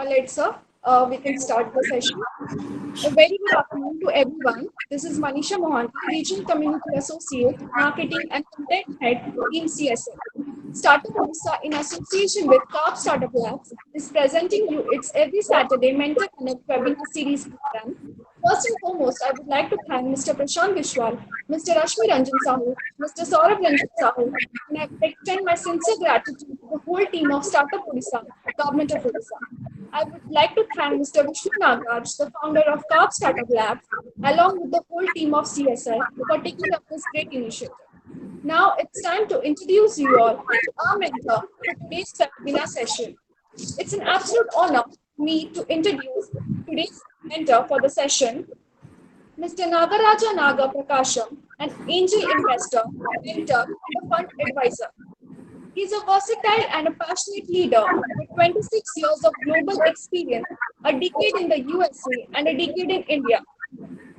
All right, sir. We can start the session. A very good afternoon to everyone. This is Manisha Mohanty, Regional Community Associate, Marketing and Content Head, Team CSL. Startup Odisha, in association with Carb Startup Labs, is presenting you its every Saturday Mentor Connect webinar series program. First and foremost, I would like to thank Mr. Prashant Vishwal, Mr. Rashmi Ranjan Sahu, Mr. Saurabh Ranjan Sahu, and I extend my sincere gratitude to the whole team of Startup Odisha, Government of Odisha. I would like to thank Mr. Vishnu Nagaraj, the founder of Carb Startup Labs, along with the whole team of CSL for taking up this great initiative. Now it's time to introduce you all to our mentor for today's webinar session. It's an absolute honor for me to introduce today's mentor for the session, Mr. Nagaraja Naga Prakasham, an angel investor, mentor, and a fund advisor. He's a versatile and a passionate leader with 26 years of global experience, a decade in the USA and a decade in India.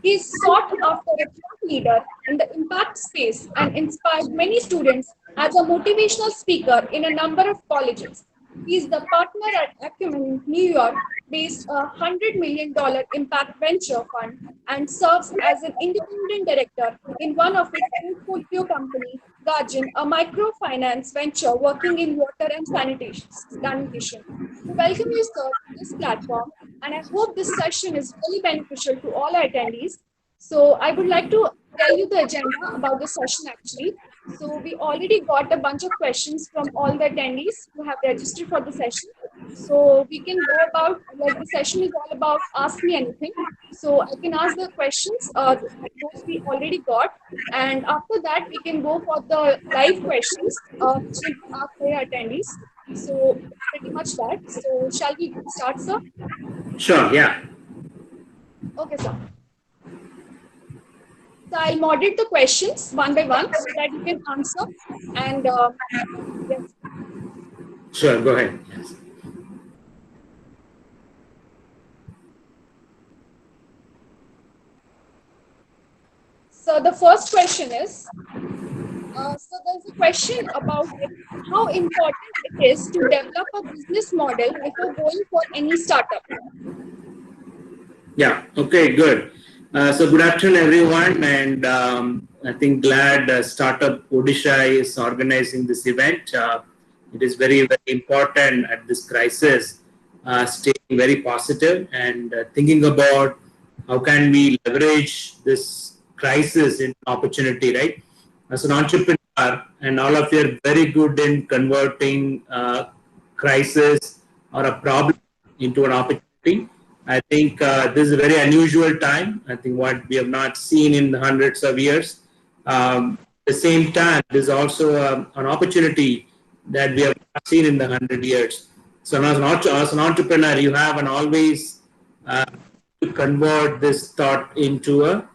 He is sought after a thought leader in the impact space and inspired many students as a motivational speaker in a number of colleges. He is the partner at Acumen New York, based a $100 million impact venture fund, and serves as an independent director in one of its portfolio company, Guardian, a microfinance venture working in water and sanitation. We welcome you, sir, to this platform, and I hope this session is really beneficial to all our attendees. So I would like to tell you the agenda about the session actually. So we already got a bunch of questions from all the attendees who have registered for the session. So we can go about, like the session is all about ask me anything. So I can ask the questions, those we already got. And after that, we can go for the live questions, which will be asked by our attendees. So pretty much that. So shall we start, sir? Sure, yeah. Okay, sir. So I'll moderate the questions one by one so that you can answer. And yes. Sure, go ahead. Yes. So the first question is, so there's a question about how important it is to develop a business model before going for any startup. Yeah, okay, good. So good afternoon, everyone. And I think glad Startup Odisha is organizing this event. It is very, very important at this crisis, staying very positive and thinking about how can we leverage this crisis into opportunity, right? As an entrepreneur, and all of you are very good in converting crisis or a problem into an opportunity. I think this is a very unusual time. I think what we have not seen in hundreds of years. At the same time, there's also an opportunity that we have not seen in the 100 years. So as an entrepreneur, you have an always to convert this thought into a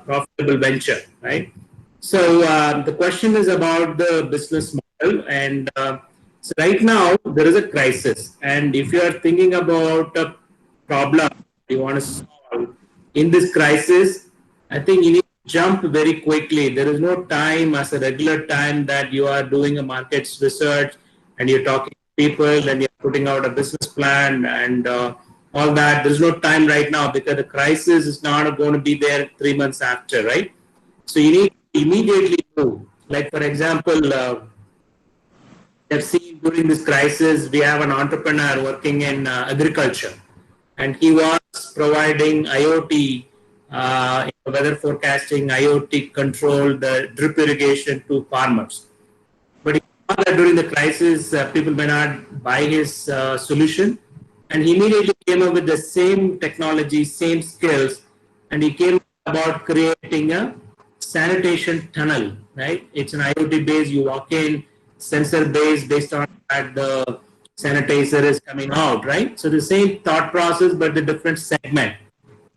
profitable venture, right? So the question is about the business model, and so right now there is a crisis, and if you are thinking about a problem you want to solve in this crisis, I think you need to jump very quickly. There is no time as a regular time that you are doing a markets research and you're talking to people and you're putting out a business plan and all that. There's no time right now because the crisis is not going to be there 3 months after, right? So you need to immediately move. Like for example, we have seen during this crisis, we have an entrepreneur working in agriculture, and he was providing IoT, weather forecasting, IoT control, the drip irrigation to farmers. But he saw that during the crisis, people may not buy his solution, and he immediately came up with the same technology, same skills, and he came about creating a sanitation tunnel, right? It's an IoT based, you walk in, sensor based on that the sanitizer is coming out, right? So the same thought process, but the different segment.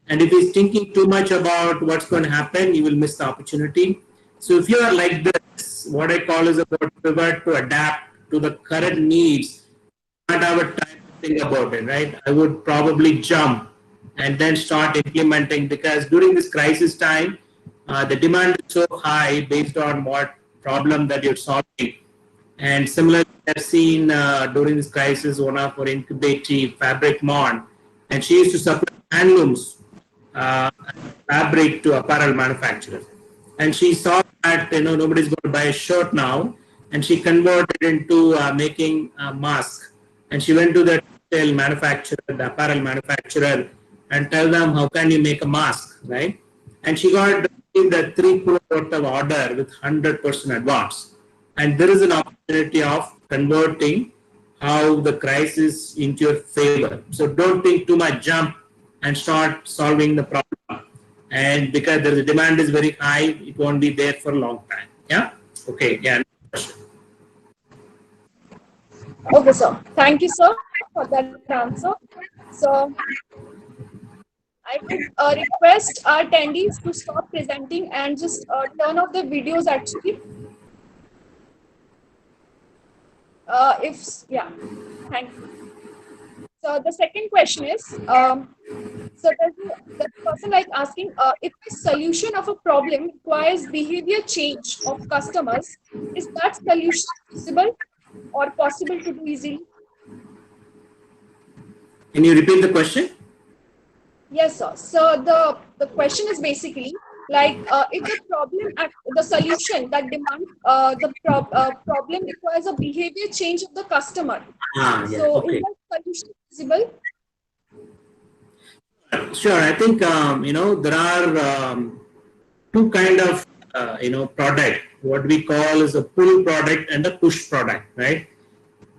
And if he's thinking too much about what's going to happen, you will miss the opportunity. So if you are like this, what I call is about pivot to adapt to the current needs, not have a time to think about it, right? I would probably jump and then start implementing, because during this crisis time, the demand is so high based on what problem that you're solving. And similarly, I've seen during this crisis, one of our incubator, Fabric Mon, and she used to supply handlooms, uh, fabric to apparel manufacturers. And she saw that nobody's going to buy a shirt now, and she converted into making a mask. And she went to the textile manufacturer, the apparel manufacturer, and tell them how can you make a mask, right? And she got the 3 crore worth of order with 100% advance. And there is an opportunity of converting how the crisis into your favor. So don't think too much, jump and start solving the problem. And because the demand is very high, it won't be there for a long time. Yeah. Okay. Yeah. Okay, sir. Thank you, sir, for that answer. So I would request our attendees to stop presenting and just turn off the videos actually. Yeah, thank you. So the second question is, so the person like asking if the solution of a problem requires behavior change of customers, is that solution feasible or possible to do easily? Can you repeat the question? Yes, sir. So the question is basically like if the solution that demands problem requires a behavior change of the customer. Yeah, So okay. is that solution feasible? Sure. I think there are two kind of product. What we call is a pull product and a push product, right?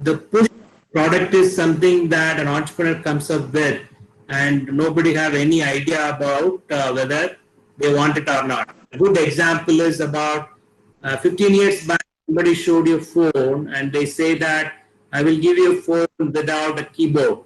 The push product is something that an entrepreneur comes up with, and nobody have any idea about whether they want it or not. A good example is about 15 years back, somebody showed you a phone, and they say that I will give you a phone without a keyboard,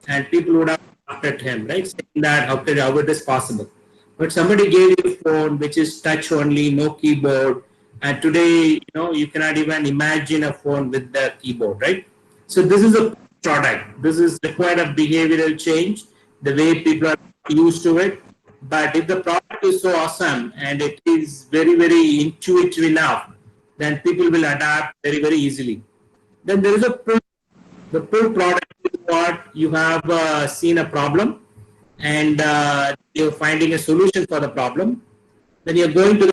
and people would have laughed at him, right? Saying that how it is possible. But somebody gave you a phone which is touch only, no keyboard, and today you cannot even imagine a phone with the keyboard, right? So this is a product. This is required a behavioral change, the way people are used to it. But if the product is so awesome and it is very, very intuitive enough, then people will adapt very, very easily. Then there is a pull. The pull product is what you have seen a problem and you're finding a solution for the problem. Then you're going to the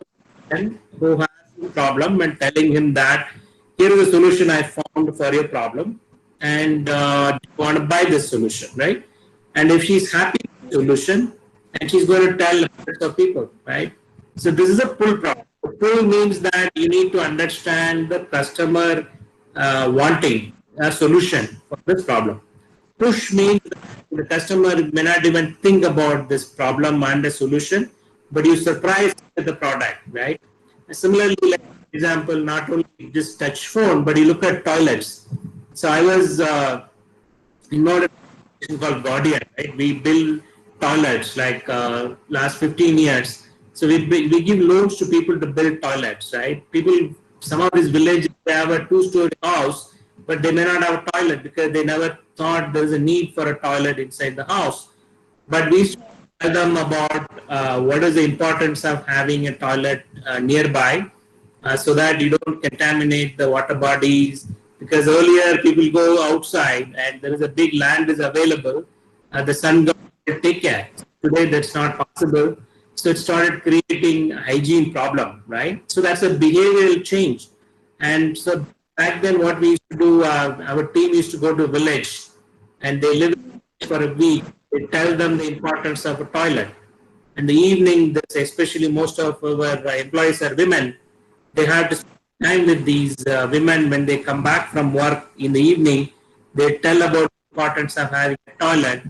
person who has the problem and telling him that here is a solution I found for your problem, and you want to buy this solution, right? And if she's happy with the solution, and she's going to tell hundreds of people, right? So this is a pull product. Pull means that you need to understand the customer wanting a solution for this problem. Push means that the customer may not even think about this problem and the solution, but you surprise with the product, right? Similarly, like for example, not only just touch phone, but you look at toilets. So I was involved in called Guardian, right? We build toilets like last 15 years. So we give loans to people to build toilets, right? People, some of these villages, they have a 2-story house, but they may not have a toilet because they never thought there is a need for a toilet inside the house. But we used to tell them about what is the importance of having a toilet nearby so that you don't contaminate the water bodies. Because earlier people go outside and there is a big land is available, the sun god will take care. Today that's not possible. So it started creating a hygiene problem, right? So that's a behavioral change. And so back then what we used to do, our team used to go to a village and they live for a week. They tell them the importance of a toilet. In the evening, especially most of our employees are women, they have to spend time with these women when they come back from work in the evening. They tell about the importance of having a toilet.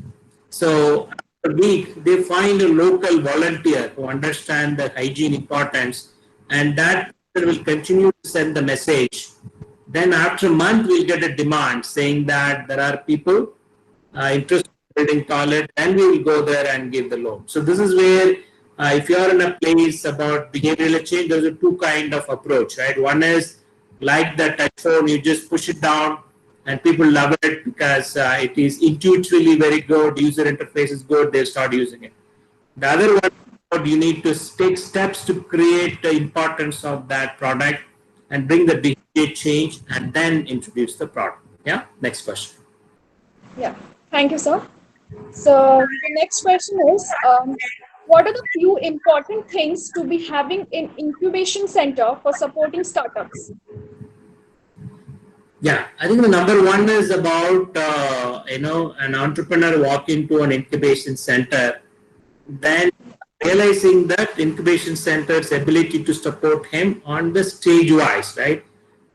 So after a week, they find a local volunteer who understand the hygiene importance, and that will continue to send the message. Then after a month, we'll get a demand saying that there are people interested in building toilet, and we will go there and give the loan. So this is where if you are in a place about behavioral change, there's a two kind of approach, right? One is like the touch phone, you just push it down and people love it because it is intuitively very good, user interface is good, they'll start using it. The other one, you need to take steps to create the importance of that product and bring the behavior change and then introduce the product. Yeah, next question. Yeah, thank you, sir. So the next question is, what are the few important things to be having in incubation center for supporting startups? Yeah, I think the number one is about an entrepreneur walk into an incubation center, then realizing that incubation center's ability to support him on the stage wise, right?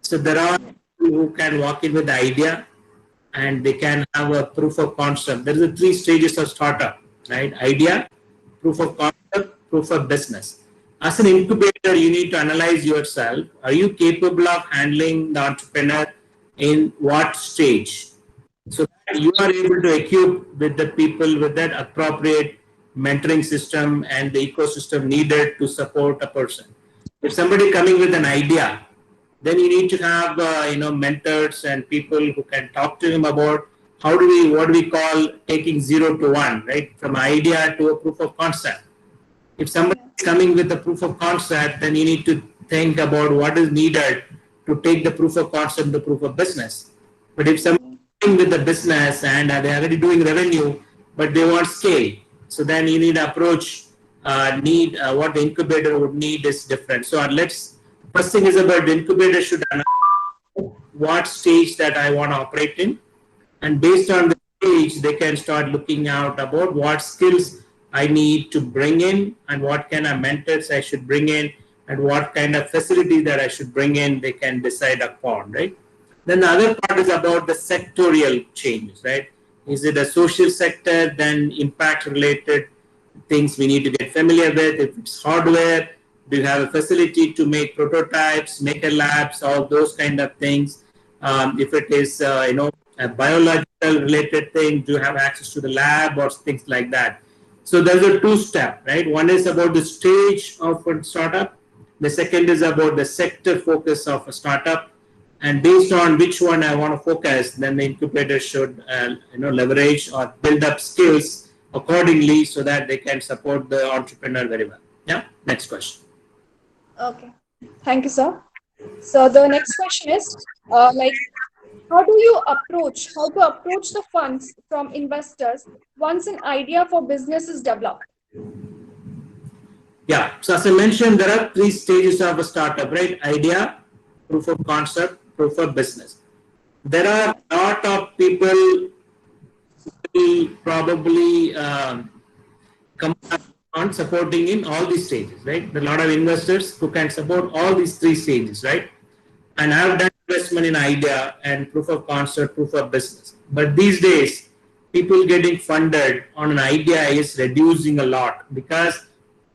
So there are people who can walk in with the idea and they can have a proof of concept. There are the three stages of startup, right? Idea, proof of concept, proof of business. As an incubator, you need to analyze yourself. Are you capable of handling the entrepreneur in what stage? So that you are able to equip with the people with that appropriate mentoring system and the ecosystem needed to support a person. If somebody coming with an idea, then you need to have mentors and people who can talk to him about what do we call taking 0 to 1, right, from idea to a proof of concept. If somebody is coming with a proof of concept, then you need to think about what is needed to take the proof of concept to proof of business. But if somebody is coming with the business and they're already doing revenue, but they want scale, so then you need to approach what the incubator would need is different. So first thing is about the incubator should analyze what stage that I want to operate in, and based on the stage, they can start looking out about what skills I need to bring in and what kind of mentors I should bring in and what kind of facility that I should bring in, they can decide upon, right? Then the other part is about the sectorial changes, right? Is it a social sector, then impact related things we need to get familiar with. If it's hardware, do you have a facility to make prototypes, maker labs, all those kind of things? If it is, a biological related thing, do you have access to the lab or things like that? So there's a two-step, right? One is about the stage of a startup. The second is about the sector focus of a startup. And based on which one I want to focus, then the incubator should, leverage or build up skills accordingly so that they can support the entrepreneur very well. Yeah. Next question. Okay, thank you, sir. So the next question is, how to approach the funds from investors once an idea for business is developed? Yeah. So as I mentioned, there are three stages of a startup, right? Idea, proof of concept, proof of business. There are a lot of people who will probably come on supporting in all these stages, right? There are a lot of investors who can support all these three stages, right? And I've done investment in idea and proof of concept, proof of business. But these days, people getting funded on an idea is reducing a lot because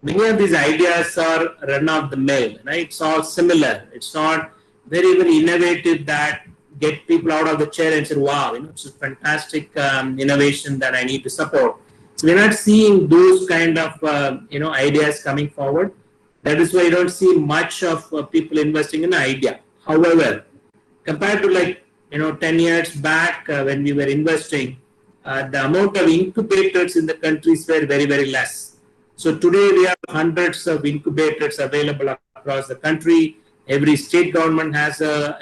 many of these ideas are run of the mill, right? It's all similar. It's not very, very innovative that get people out of the chair and say, wow, it's a fantastic innovation that I need to support. So we're not seeing those kind of, ideas coming forward. That is why you don't see much of people investing in an idea. However, compared to 10 years back when we were investing, the amount of incubators in the countries were very, very less. So today we have hundreds of incubators available across the country. Every state government has a,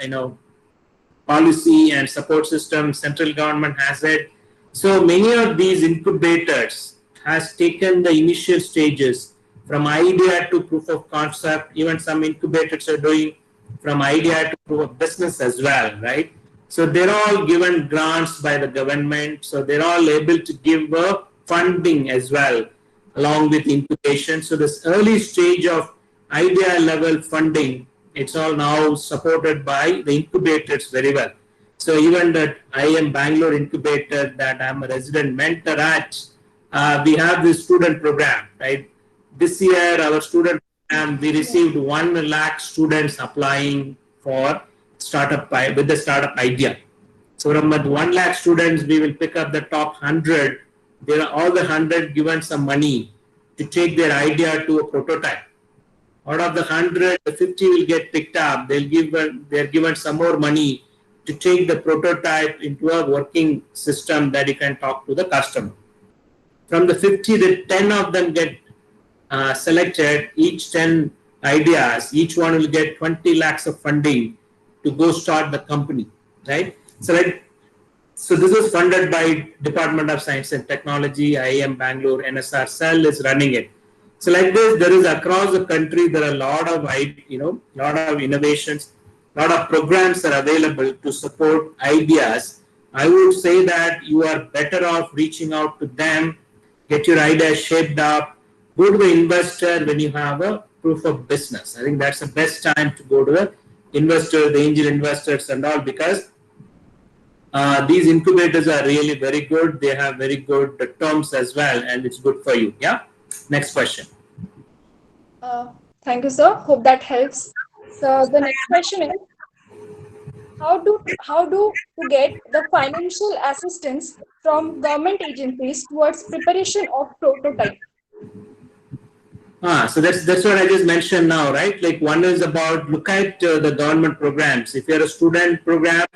policy and support system. Central government has it. So many of these incubators has taken the initial stages from idea to proof of concept. Even some incubators are doing from idea to proof of business as well, right? So they're all given grants by the government. So they're all able to give funding as well along with incubation. So this early stage of idea level funding, it's all now supported by the incubators very well. So even that IIM Bangalore incubator that I'm a resident mentor at, we have this student program, right? This year, our student program, we received 1 lakh students applying for startup with the startup idea. So from 1 lakh students, we will pick up the top 100. There are all the 100 given some money to take their idea to a prototype. Out of the 100, the 50 will get picked up. They're given some more money to take the prototype into a working system that you can talk to the customer. From the 50, the 10 of them get selected. Each 10 ideas, each one will get 20 lakhs of funding to go start the company, right? So this is funded by Department of Science and Technology, IIM Bangalore, NSR Cell is running it. So like this, there is across the country, there are a lot of, lot of innovations, lot of programs are available to support ideas. I would say that you are better off reaching out to them, get your ideas shaped up, go to the investor when you have a proof of business. I think that's the best time to go to the investor, the angel investors and all, because these incubators are really very good. They have very good terms as well, and it's good for you. Yeah. Next question. Thank you, sir. Hope that helps. So the next question is, how to get the financial assistance from government agencies towards preparation of prototype? So that's what I just mentioned now, right? Like one is about look at the government programs. If you're a student program,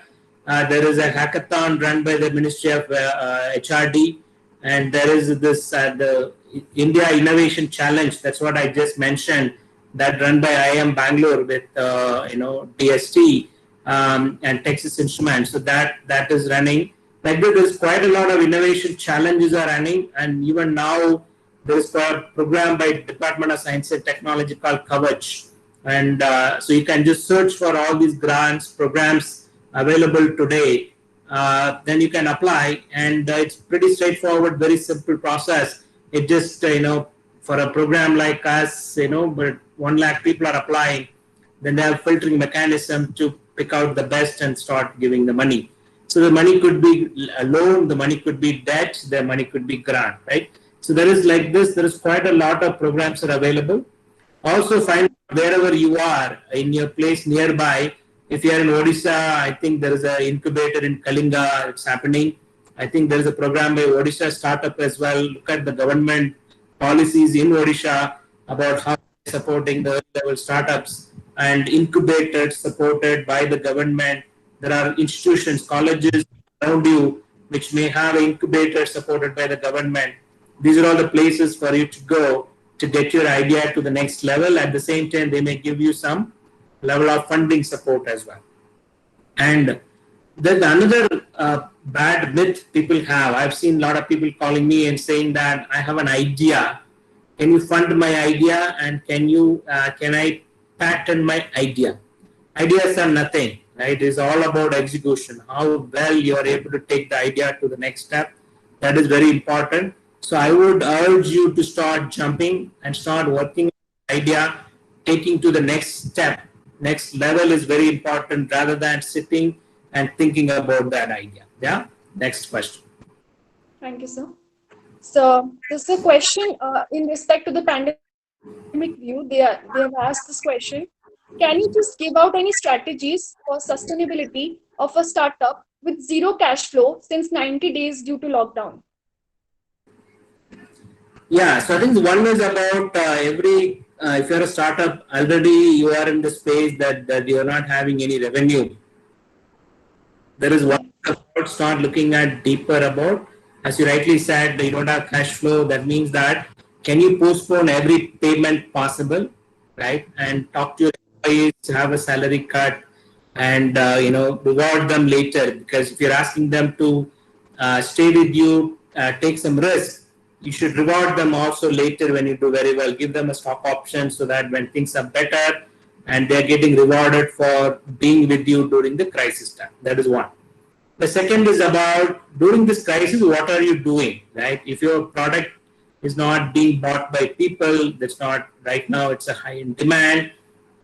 there is a hackathon run by the Ministry of HRD, and there is this the India Innovation Challenge. That's what I just mentioned. That run by IIM Bangalore with DST and Texas Instruments. So that is running. Like there's quite a lot of innovation challenges are running, and even now there is a program by Department of Science and Technology called Kavach, and so you can just search for all these grants programs available today. Then you can apply, and it's pretty straightforward, very simple process. It just for a program like us, but 1 lakh people are applying, then they have filtering mechanism to pick out the best and start giving the money. So the money could be a loan, the money could be debt, the money could be grant, right? So there is like this, there is quite a lot of programs are available. Also find wherever you are in your place nearby. If you are in Odisha, I think there is an incubator in Kalinga, it's happening. I think there is a program by Odisha startup as well. Look at the government policies in Odisha about how they're supporting the level startups and incubators supported by the government. There are institutions, colleges around you which may have incubators supported by the government. These are all the places for you to go to get your idea to the next level. At the same time, they may give you some level of funding support as well. And there's another bad myth people have. I've seen a lot of people calling me and saying that I have an idea. Can you fund my idea? And can I patent my idea? Ideas are nothing, right? It's all about execution. How well you are able to take the idea to the next step. That is very important. So I would urge you to start jumping and start working on the idea, taking to the next step. Next level is very important rather than sitting and thinking about that idea. Yeah. Next question. Thank you, sir. So this is a question in respect to the pandemic view. They have asked this question. Can you just give out any strategies for sustainability of a startup with zero cash flow since 90 days due to lockdown? Yeah, so I think one is about if you're a startup, already you are in the space that you're not having any revenue. There is one about start looking at deeper about, as you rightly said, you don't have cash flow. That means that can you postpone every payment possible, right? And talk to your employees, have a salary cut, and reward them later. Because if you're asking them to stay with you, take some risk, you should reward them also later when you do very well. Give them a stock option so that when things are better and they're getting rewarded for being with you during the crisis time. That is one. The second is about during this crisis, what are you doing, right? If your product is not being bought by people, that's not right now, it's a high in demand,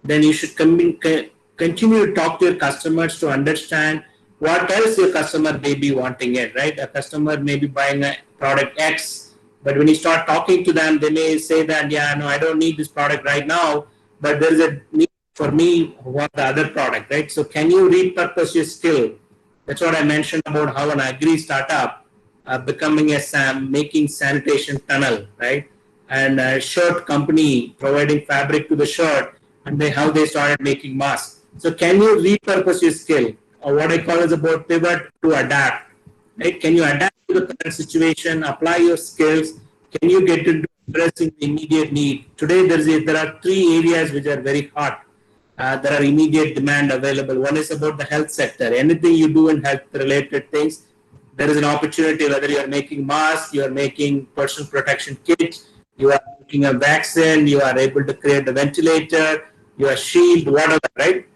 then you should continue to talk to your customers to understand what else your customer may be wanting it, right? A customer may be buying a product X, but when you start talking to them, they may say that, yeah, no, I don't need this product right now, but there is a need for me who want the other product, right? So can you repurpose your skill? That's what I mentioned about how an agri startup becoming making sanitation tunnel, right? And a shirt company providing fabric to the shirt, and how they started making masks. So can you repurpose your skill? Or what I call is about pivot to adapt. Right? Can you adapt to the current situation, apply your skills? Can you get into addressing the immediate need. Today, there are three areas which are very hot. There are immediate demand available. One is about the health sector. Anything you do in health-related things, there is an opportunity. Whether you are making masks, you are making personal protection kits, you are making a vaccine, you are able to create a ventilator, you are shield, whatever, right?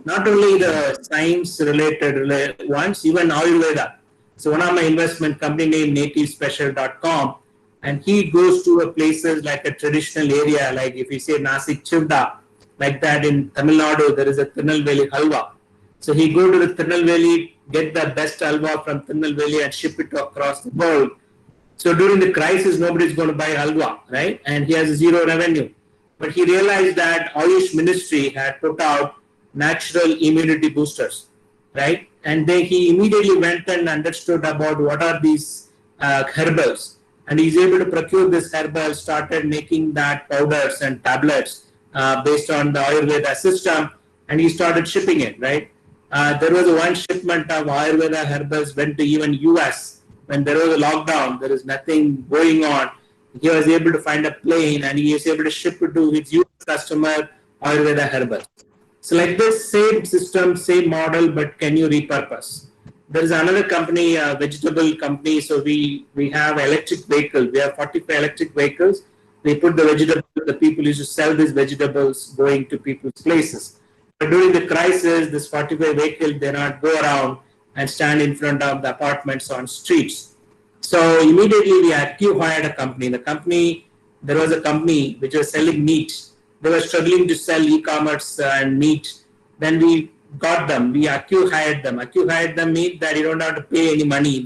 Not only the science-related ones, even Ayurveda. So one of my investment company named nativespecial.com, and he goes to a places like a traditional area, like if you say Nasik Chivda, like that in Tamil Nadu, there is a Tirunelveli halwa. So he go to the Tirunelveli, get the best halwa from Tirunelveli and ship it across the world. So during the crisis, nobody is going to buy halwa, right? And he has zero revenue. But he realized that Ayush Ministry had put out natural immunity boosters, right? And he immediately went and understood about what are these herbals. And he's able to procure this herbal, started making that powders and tablets based on the Ayurveda system, and he started shipping it, right? There was one shipment of Ayurveda herbals went to even US. When there was a lockdown, there is nothing going on. He was able to find a plane and he was able to ship it to his US customer Ayurveda herbals. So like this, same system, same model, but can you repurpose? There is another company, a vegetable company. So we have electric vehicles. We have 45 electric vehicles. They put the vegetables, the people used to sell these vegetables going to people's places. But during the crisis, this 45 vehicle did not go around and stand in front of the apartments on streets. So immediately we hired a company. There was a company which was selling meat. They were struggling to sell e-commerce and meat. Then we got them. We hired them. Hired them means that you don't have to pay any money.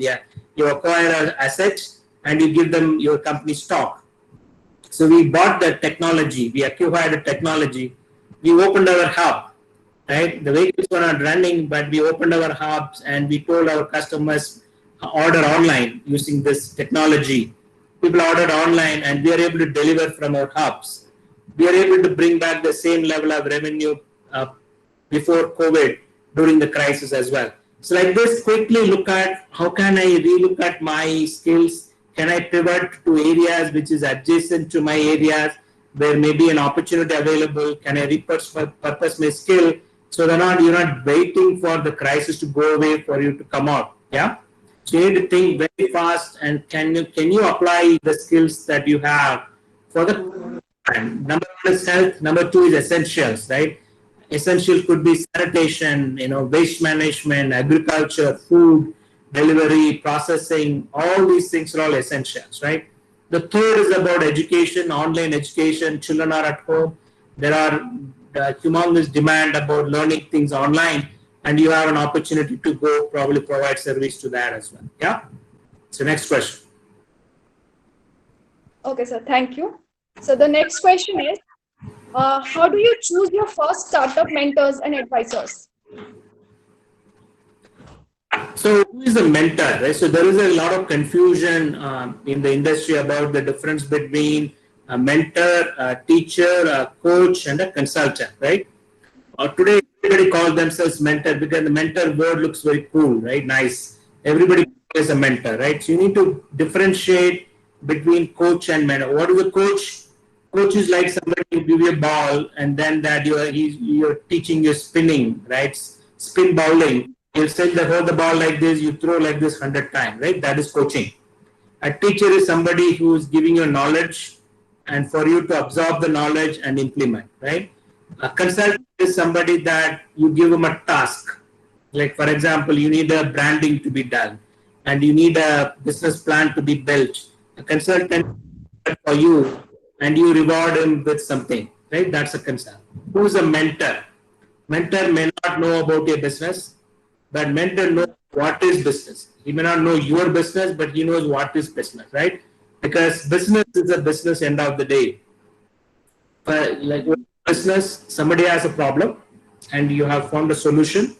You acquire an asset and you give them your company stock. So we bought the technology. We acquired the technology. We opened our hub. Right? The vehicles were not running, but we opened our hubs and we told our customers order online using this technology. People ordered online and we are able to deliver from our hubs. We are able to bring back the same level of revenue before COVID during the crisis as well. So like this, quickly look at how can I relook at my skills? Can I pivot to areas which is adjacent to my areas where maybe an opportunity available? Can I repurpose my skill so that you're not waiting for the crisis to go away for you to come out? Yeah. So you need to think very fast and can you apply the skills that you have for the time? Number one is health. Number two is essentials, right? Essential could be sanitation, waste management, agriculture, food, delivery, processing. All these things are all essentials, right? The third is about education, online education. Children are at home. There are humongous demand about learning things online, and you have an opportunity to go probably provide service to that as well. Yeah. So next question. Okay, sir. Thank you. So the next question is, how do you choose your first startup mentors and advisors? So who is the mentor, right? So there is a lot of confusion in the industry about the difference between a mentor, a teacher, a coach, and a consultant, right? Today, everybody calls themselves mentor because the mentor word looks very cool, right? Nice. Everybody is a mentor, right? So you need to differentiate between coach and mentor. What is a coach? Coach is like somebody who give you a ball and then that you're teaching you spinning, right? Spin bowling. You hold the ball like this, you throw like this 100 times, right? That is coaching. A teacher is somebody who is giving you knowledge and for you to absorb the knowledge and implement, right? A consultant is somebody that you give them a task. Like for example, you need a branding to be done and you need a business plan to be built. A consultant for you and you reward him with something, right? That's a consultant. Who is a mentor? Mentor may not know about your business, but mentor knows what is business. He may not know your business, but he knows what is business, right? Because business is a business end of the day. But like business, somebody has a problem and you have found a solution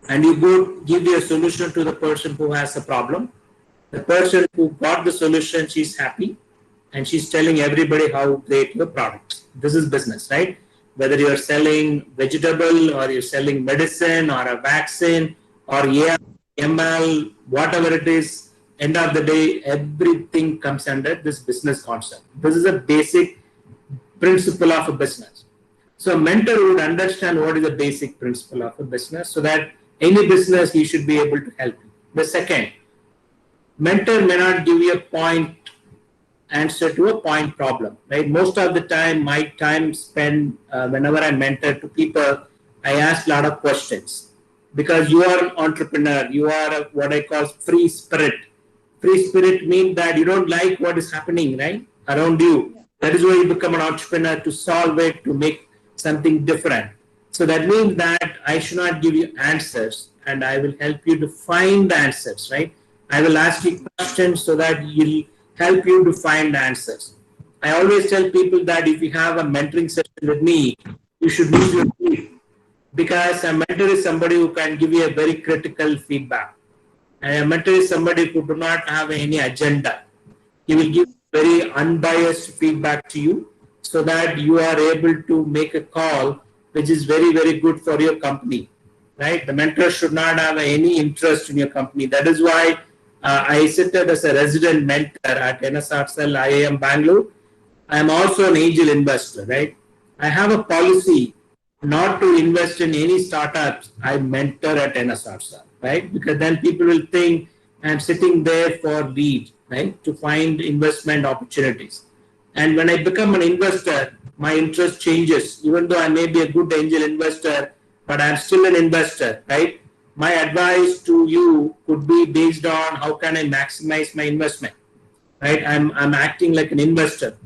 and you go give your solution to the person who has a problem. The person who got the solution, she's happy and she's telling everybody how great your product. This is business, right? Whether you're selling vegetable or you're selling medicine or a vaccine or ML, whatever it is, end of the day, everything comes under this business concept. This is a basic principle of a business. So a mentor would understand what is the basic principle of a business, so that any business he should be able to help you. The second, mentor may not give you a point answer to a point problem, right? Most of the time, my time spent whenever I mentor to people, I ask a lot of questions, because you are an entrepreneur, you are what I call free spirit. Free spirit means that you don't like what is happening, right, around you. That is why you become an entrepreneur, to solve it, to make something different. So that means that I should not give you answers, and I will help you to find the answers, right? I will ask you questions so that you'll help you to find answers. I always tell people that if you have a mentoring session with me, you should use your sleep, because a mentor is somebody who can give you a very critical feedback. And a mentor is somebody who do not have any agenda. He will give very unbiased feedback to you, so that you are able to make a call which is very, very good for your company, right? The mentor should not have any interest in your company. That is why I sit as a resident mentor at NSRCell IIM Bangalore. I am also an angel investor, right? I have a policy not to invest in any startups I mentor at NSRCell, right? Because then people will think I'm sitting there for lead, right? To find investment opportunities. And when I become an investor, my interest changes. Even though I may be a good angel investor, but I'm still an investor, right? My advice to you could be based on how can I maximize my investment, right? I'm acting like an investor.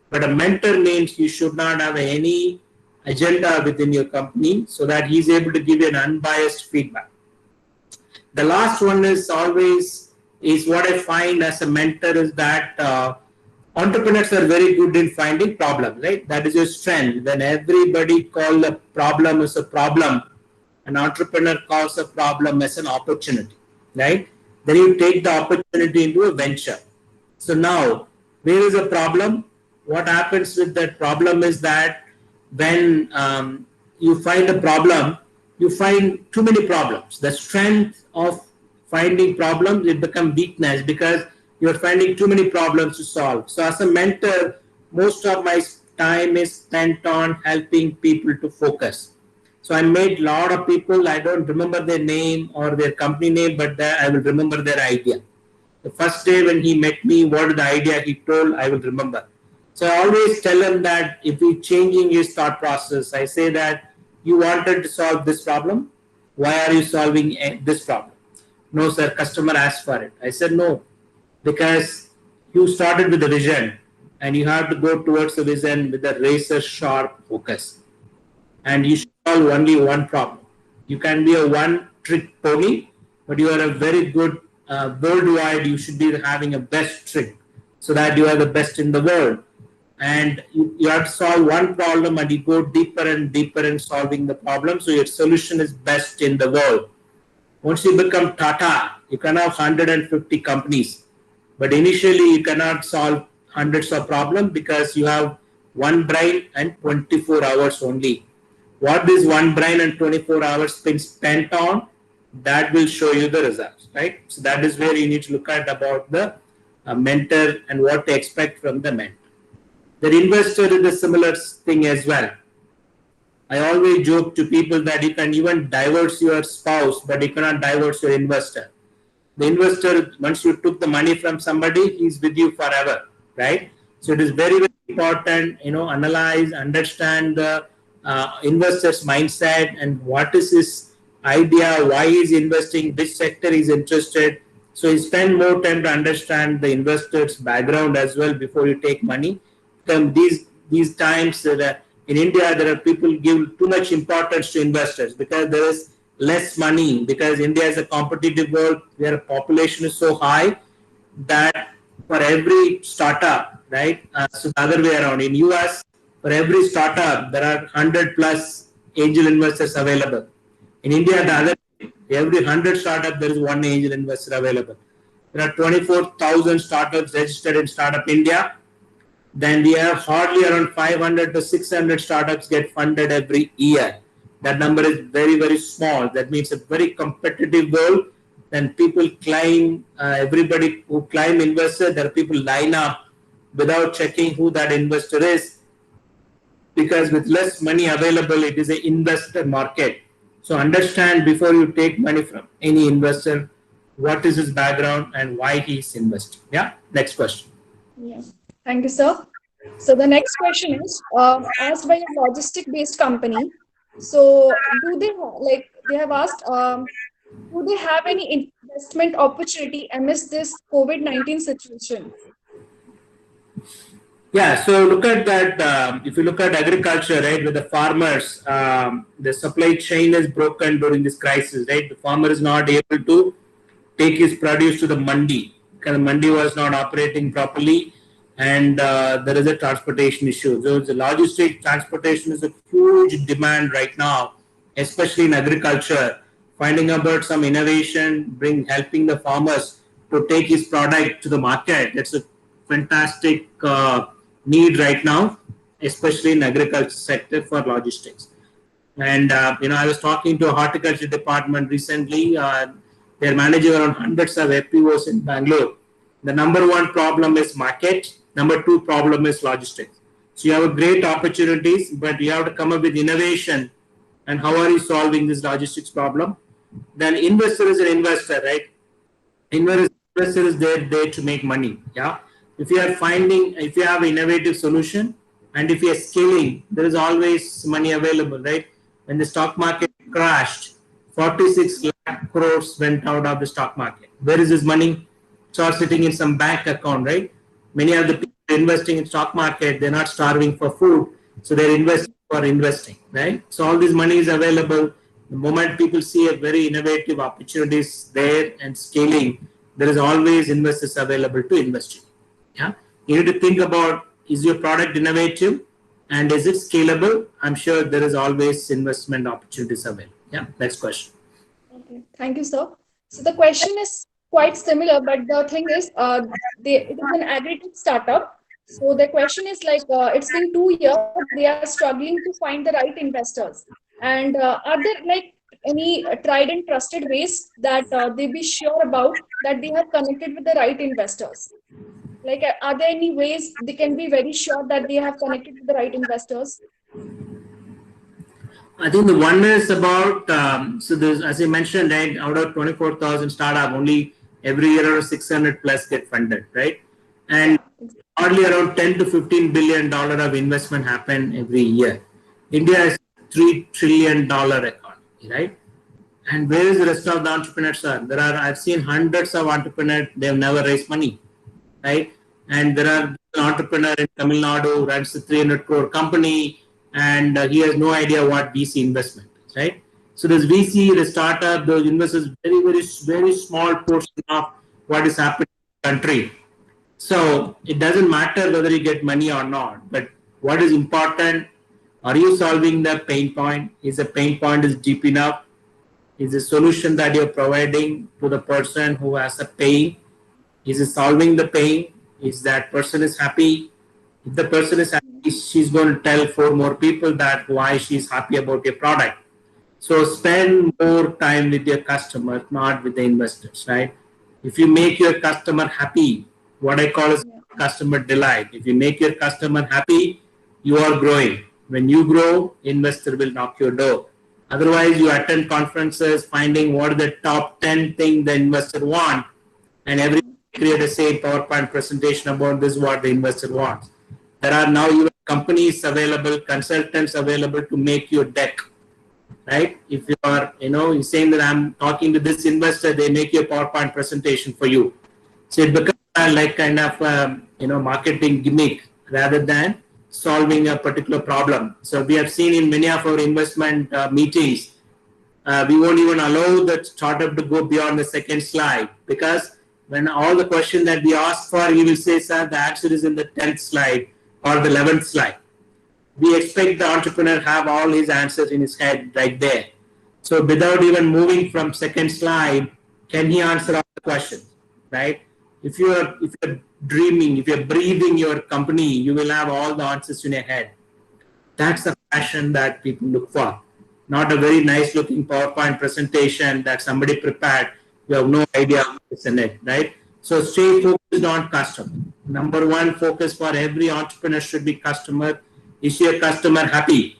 But a mentor means you should not have any agenda within your company, so that he's able to give you an unbiased feedback. The last one is what I find as a mentor is that entrepreneurs are very good in finding problems, right? That is your strength. When everybody calls a problem as a problem, an entrepreneur calls a problem as an opportunity, right? Then you take the opportunity into a venture. So now, where is a problem? What happens with that problem is that when you find a problem, you find too many problems. The strength of finding problems, it becomes weakness, because you're finding too many problems to solve. So as a mentor, most of my time is spent on helping people to focus. So I made a lot of people, I don't remember their name or their company name, but I will remember their idea. The first day when he met me, what is the idea he told, I will remember. So I always tell him that if he's changing his thought process, I say that you wanted to solve this problem. Why are you solving this problem? No, sir, customer asked for it. I said, no, because you started with a vision and you have to go towards the vision with a razor sharp focus. And you should solve only one problem. You can be a one trick pony, but you are a very good worldwide. You should be having a best trick, so that you are the best in the world. And you have to solve one problem, and you go deeper and deeper in solving the problem, so your solution is best in the world. Once you become Tata, you can have 150 companies, but initially you cannot solve hundreds of problems, because you have one brain and 24 hours only. What this one brain and 24 hours been spent on, that will show you the results, right? So that is where you need to look at about the mentor and what to expect from the mentor. The investor is a similar thing as well. I always joke to people that you can even divorce your spouse, but you cannot divorce your investor. The investor, once you took the money from somebody, he's with you forever, right? So it is very, very important, analyze, understand the investor's mindset and what is his idea, why he's investing, which sector he's interested. So you spend more time to understand the investor's background as well before you take money. These times that in India, there are people give too much importance to investors because there is less money, because India is a competitive world where population is so high that for every startup, right? So the other way around, in US, for every startup, there are 100 plus angel investors available. In India, the other, every 100 startup, there is one angel investor available. There are 24,000 startups registered in Startup India. Then we have hardly around 500 to 600 startups get funded every year. That number is very, very small. That means a very competitive world then people climb, everybody who climb investor, there are people line up without checking who that investor is, because with less money available, it is an investor market. So understand before you take money from any investor, what is his background and why he is investing. Yeah, next question. Yeah. Thank you, sir. So the next question is asked by a logistic-based company. So do they they have asked, do they have any investment opportunity amidst this COVID-19 situation? Yeah, so look at that. If you look at agriculture, right, with the farmers, the supply chain is broken during this crisis, right? The farmer is not able to take his produce to the mandi because the mandi was not operating properly, and there is a transportation issue. So the logistic transportation is a huge demand right now, especially in agriculture. Finding about some innovation, helping the farmers to take his product to the market. That's a fantastic need right now, especially in agriculture sector for logistics. And I was talking to a horticulture department recently. They're managing around hundreds of FPOs in Bangalore. The number one problem is market. Number two problem is logistics. So you have great opportunities, but you have to come up with innovation. And how are you solving this logistics problem? Then investor is an investor, right? Investor is there to make money. Yeah. If you have an innovative solution and if you are scaling, there is always money available, right? When the stock market crashed, 46 lakh crores went out of the stock market. Where is this money? It's all sitting in some bank account, right? Many of the people investing in stock market, they're not starving for food, so they're investing for investing, right? So all this money is available. The moment people see a very innovative opportunities there and scaling, there is always investors available to invest in. Yeah, you need to think about, is your product innovative and is it scalable? I'm sure there is always investment opportunities available. Yeah, next question. Okay, thank you, sir. So the question is quite similar, but the thing is, it is an agri-tech startup. So the question is it's been 2 years, they are struggling to find the right investors. And are there any tried and trusted ways that they be sure about that they have connected with the right investors? Are there any ways they can be very sure that they have connected with the right investors? I think the one is about, so there's, as I mentioned, right, out of 24,000 startup, only every year around 600 plus get funded, right? And hardly around 10 to 15 billion dollar of investment happen every year. India is $3 trillion economy, right? And where is the rest of the entrepreneurs are? I've seen hundreds of entrepreneurs, they've never raised money, right? And there are an entrepreneur in Tamil Nadu who runs a 300 crore company, and he has no idea what VC investment is, right? So there's VC, the startup, those investors, very small portion of what is happening in the country. So it doesn't matter whether you get money or not, but what is important, are you solving the pain point? Is the pain point is deep enough? Is the solution that you're providing to the person who has a pain, is it solving the pain? Is that person is happy? If the person is happy, she's going to tell 4 more people that why she's happy about your product. So spend more time with your customers, not with the investors, right? If you make your customer happy, what I call is customer delight. If you make your customer happy, you are growing. When you grow, investor will knock your door. Otherwise, you attend conferences, finding what are the top 10 things the investor want, and every create a same PowerPoint presentation about this what the investor wants. There are now even companies available, consultants available to make your deck, right? If you are, you're saying that I'm talking to this investor, they make your PowerPoint presentation for you. So it becomes like kind of marketing gimmick rather than solving a particular problem. So we have seen in many of our investment meetings, we won't even allow the startup to go beyond the second slide, because when all the question that we ask for, he will say, sir, the answer is in the 10th slide or the 11th slide. We expect the entrepreneur have all his answers in his head right there. So without even moving from second slide, can he answer all the questions, right? If you're dreaming, if you're breathing your company, you will have all the answers in your head. That's the passion that people look for. Not a very nice looking PowerPoint presentation that somebody prepared you have no idea what's in it, right? So stay focused on customer. Number one focus for every entrepreneur should be customer. Is your customer happy?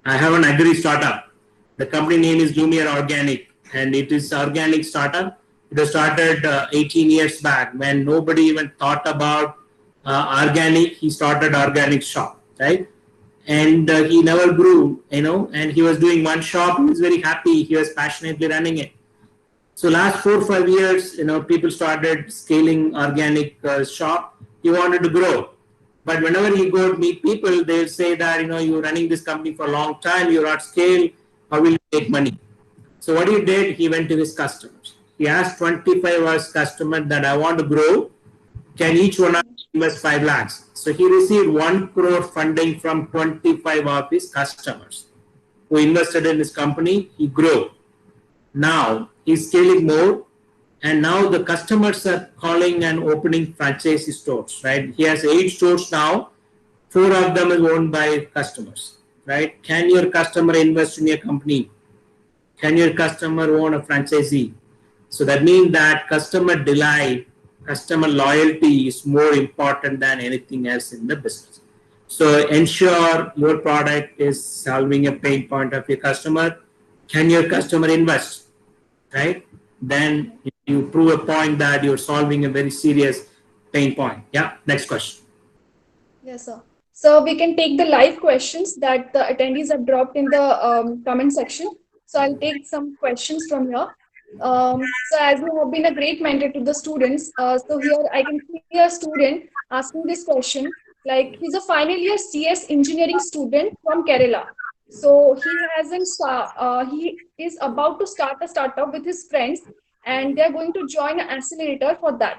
I have an agri startup. The company name is Lumiere Organic, and it is organic startup. It was started 18 years back when nobody even thought about organic. He started organic shop, right? And he never grew, and he was doing one shop. He was very happy. He was passionately running it. So last 4 or 5 years, people started scaling organic shop. He wanted to grow. But whenever he go meet people, they'll say that, you're running this company for a long time, you're at scale, how will you make money? So what he did, he went to his customers. He asked 25 of his customers that I want to grow. Can each one of us invest 5 lakhs? So he received 1 crore funding from 25 of his customers who invested in his company. He grew. Now he's scaling more. And now the customers are calling and opening franchise stores, right? He has 8 stores now. 4 of them is owned by customers, right? Can your customer invest in your company? Can your customer own a franchisee? So that means that customer delight, customer loyalty is more important than anything else in the business. So ensure your product is solving a pain point of your customer. Can your customer invest, right? Then you prove a point that you're solving a very serious pain point. Yeah, next question. Yes, sir. So we can take the live questions that the attendees have dropped in the comment section. So I'll take some questions from here. So as you have been a great mentor to the students, so here I can see a student asking this question, like he's a final year CS engineering student from Kerala. So he is about to start a startup with his friends, and they're going to join an accelerator for that.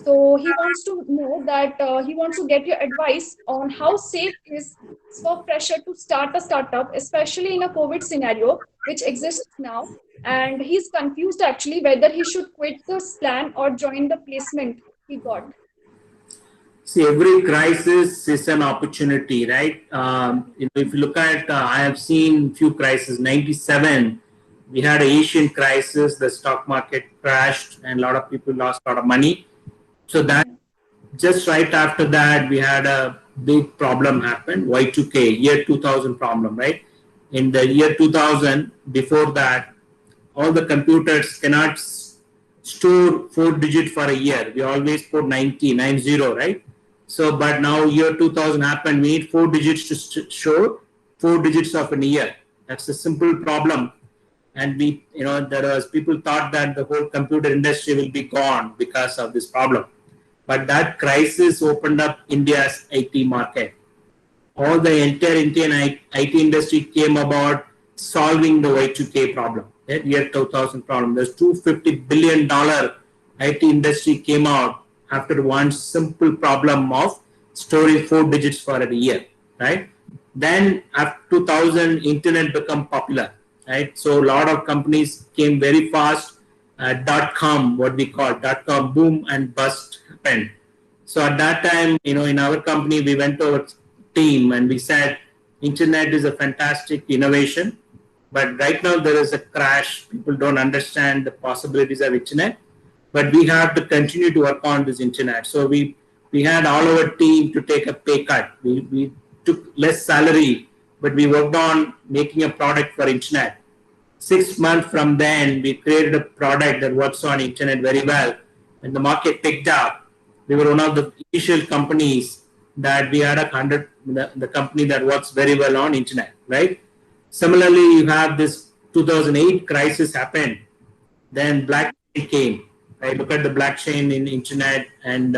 So he wants to know that he wants to get your advice on how safe it is for fresher to start a startup, especially in a COVID scenario which exists now. And he's confused actually whether he should quit this plan or join the placement he got. See, every crisis is an opportunity, right? If you look at, I have seen few crises. 97, we had an Asian crisis. The stock market crashed, and a lot of people lost a lot of money. So that just right after that, we had a big problem happen. Y2K, year 2000 problem, right? In the year 2000, before that, all the computers cannot store 4 digits for a year. We always put 90, right? So, but now year 2000 happened, we need 4 digits to show 4 digits of a year. That's a simple problem. And there was people thought that the whole computer industry will be gone because of this problem. But that crisis opened up India's IT market. All the entire Indian IT industry came about solving the Y2K problem, that year 2000 problem. There's $250 billion IT industry came out after one simple problem of storing 4 digits for a year, right? Then after 2000, internet become popular, right? So a lot of companies came very fast. .com, what we call .com boom and bust happened. So at that time, in our company, we went to our team and we said, internet is a fantastic innovation, but right now there is a crash. People don't understand the possibilities of internet, but we have to continue to work on this internet. So we had all our team to take a pay cut. We took less salary, but we worked on making a product for internet. 6 months from then, we created a product that works on internet very well. When the market picked up, we were one of the initial companies that we had the company that works very well on internet, right? Similarly, you have this 2008 crisis happened. Then blockchain came. Right? Look at the blockchain in internet and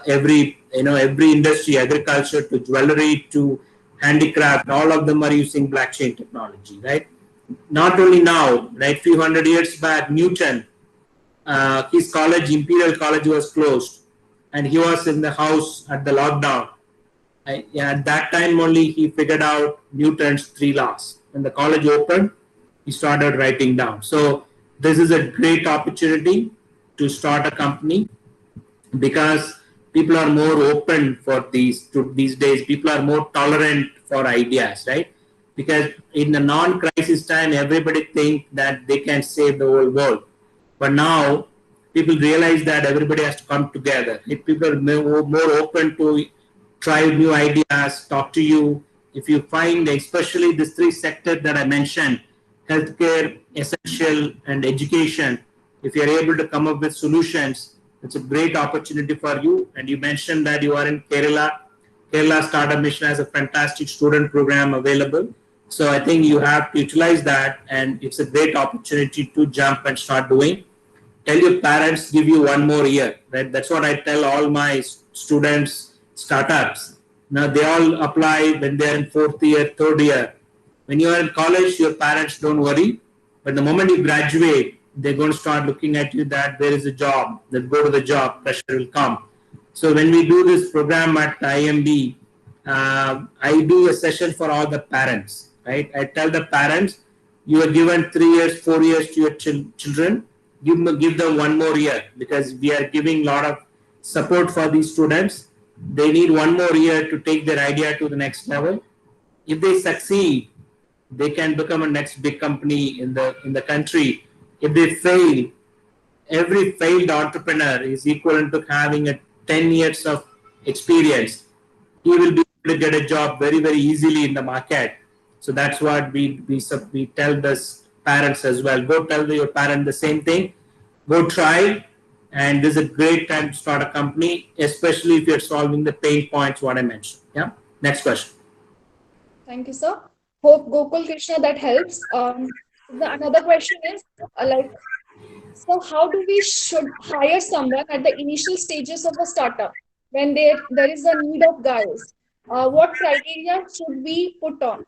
every industry, agriculture to jewelry to handicraft, all of them are using blockchain technology, right? Not only now, right? Few hundred years back, Newton, his college, Imperial College, was closed, and he was in the house at the lockdown. At that time only, he figured out Newton's 3 laws. When the college opened, he started writing down. So this is a great opportunity to start a company because people are more open for these days. People are more tolerant for ideas, right? Because in the non-crisis time, everybody think that they can save the whole world. But now people realize that everybody has to come together. If people are more open to try new ideas, talk to you. If you find, especially these three sectors that I mentioned, healthcare, essential, and education, if you're able to come up with solutions, it's a great opportunity for you. And you mentioned that you are in Kerala. Kerala Startup Mission has a fantastic student program available. So I think you have to utilize that, and it's a great opportunity to jump and start doing. Tell your parents, give you one more year, right? That's what I tell all my students, startups. Now they all apply when they're in fourth year, third year. When you are in college, your parents don't worry. But the moment you graduate, they're going to start looking at you that there is a job, that go to the job, pressure will come. So when we do this program at IMB, I do a session for all the parents, right? I tell the parents, you are given 3 years, 4 years to your children, give them one more year, because we are giving a lot of support for these students. They need one more year to take their idea to the next level. If they succeed, they can become a next big company in the country. If they fail, every failed entrepreneur is equivalent to having a 10 years of experience. He will be able to get a job very, very easily in the market. So that's what we tell this parents as well. Go tell your parent the same thing. Go try, and this is a great time to start a company, especially if you're solving the pain points what I mentioned. Yeah. Next question. Thank you, sir. Hope Gokul Krishna that helps. Another question is so how do we should hire someone at the initial stages of a startup when there is a need of guys? What criteria should we put on?